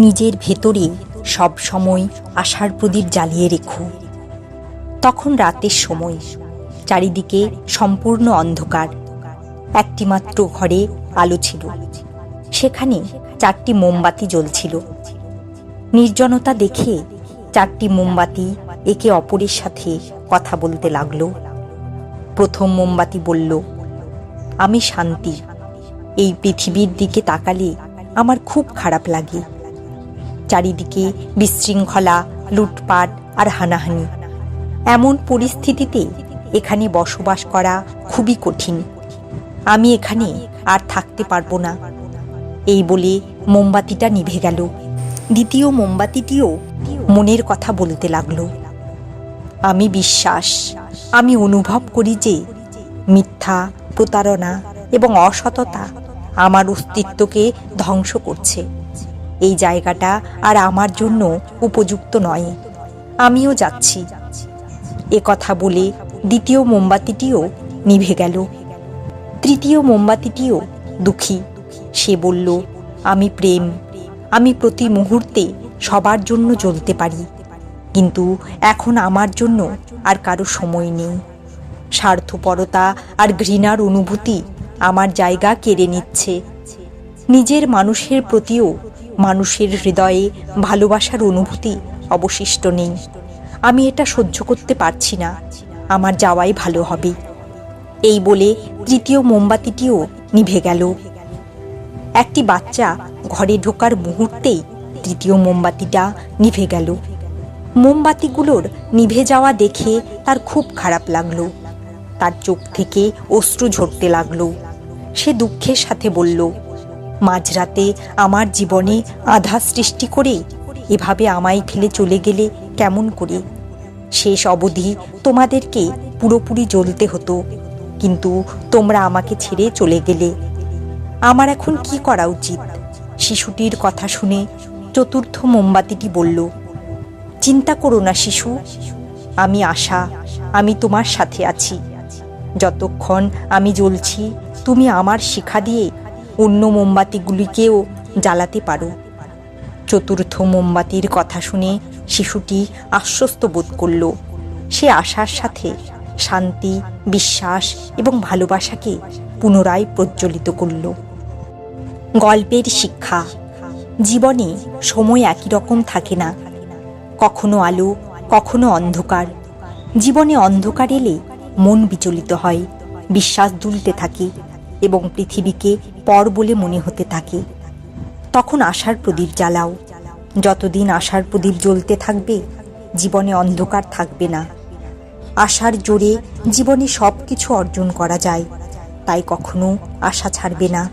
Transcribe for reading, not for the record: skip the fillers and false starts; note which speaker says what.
Speaker 1: নিজের ভেতরে সব সময় আশার প্রদীপ জ্বালিয়ে রেখো। তখন রাতের সময়, চারিদিকে সম্পূর্ণ অন্ধকার। একটিমাত্র ঘরে আলো ছিল, সেখানে 4টি মোমবাতি জ্বলছিল। নির্জনতা দেখে 4টি মোমবাতি একে অপরের সাথে কথা বলতে লাগলো। প্রথম মোমবাতি বলল, আমি শান্তি। এই পৃথিবীর দিকে তাকালে আমার খুব খারাপ লাগে। চারিদিকে বিশৃঙ্খলা, লুটপাট আর হানাহানি। এমন পরিস্থিতিতে এখানে বসবাস করা খুবই কঠিন। আমি এখানে আর থাকতে পারবো না। এই বলে মোমবাতিটা নিভে গেল। দ্বিতীয় মোমবাতিটিও মনের কথা বলতে লাগলো। আমি বিশ্বাস, আমি অনুভব করি যে মিথ্যা, প্রতারণা এবং অসততা আমার অস্তিত্বকে ধ্বংস করছে। এই জায়গাটা আর আমার জন্য উপযুক্ত নয়। আমিও যাচ্ছি। এ কথা বলে দ্বিতীয় মোমবাতিটিও নিভে গেল। তৃতীয় মোমবাতিটিও দুঃখী। সে বলল, আমি প্রেম। আমি প্রতি মুহূর্তে সবার জন্য জ্বলতে পারি, কিন্তু এখন আমার জন্য আর কারো সময় নেই। স্বার্থপরতা আর ঘৃণার অনুভূতি আমার জায়গা কেড়ে নিচ্ছে। নিজের মানুষের প্রতিও মানুষের হৃদয়ে ভালোবাসার অনুভূতি অবশিষ্ট নেই। আমি এটা সহ্য করতে পারছি না। আমার যাওয়াই ভালো হবে। এই বলে তৃতীয় মোমবাতিটিও নিভে গেল। একটি বাচ্চা ঘরে ঢোকার মুহূর্তেই তৃতীয় মোমবাতিটা নিভে গেল। মোমবাতিগুলোর নিভে যাওয়া দেখে তার খুব খারাপ লাগলো। তার চোখ থেকে অশ্রু ঝরতে লাগলো। সে দুঃখের সাথে বলল, মাঝরাতে আমার জীবনে আধা সৃষ্টি করে এভাবে আমায় ফেলে চলে গেলে কেমন করে? শেষ অবধি তোমাদেরকে পুরোপুরি জ্বলতে হতো, কিন্তু তোমরা আমাকে ছেড়ে চলে গেলে। আমার এখন কি করা উচিত? শিশুটির কথা শুনে চতুর্থ মোমবাতিটি বলল, চিন্তা করো না শিশু, আমি আশা। আমি তোমার সাথে আছি। যতক্ষণ আমি জ্বলছি, তুমি আমার শিখা দিয়ে অন্য মোমবাতিগুলিকেও জ্বালাতে পারো। চতুর্থ মোমবাতির কথা শুনে শিশুটি আশ্বস্ত বোধ করল। সে আশার সাথে শান্তি, বিশ্বাস এবং ভালোবাসাকে পুনরায় প্রজ্বলিত করল। গল্পের শিক্ষা: জীবনে সময় একই রকম থাকে না। কখনো আলো, কখনো অন্ধকার। জীবনে অন্ধকার এলে মন বিচলিত হয়, বিশ্বাস দুলতে থাকে এবং পৃথিবীকে পর বলে মনে হতে থাকে। তখন আশার প্রদীপ জ্বালাও। যতদিন আশার প্রদীপ জ্বলতে থাকবে, জীবনে অন্ধকার থাকবে না। আশার জোরে জীবনে সব কিছু অর্জন করা যায়, তাই কখনো আশা ছাড়বে না।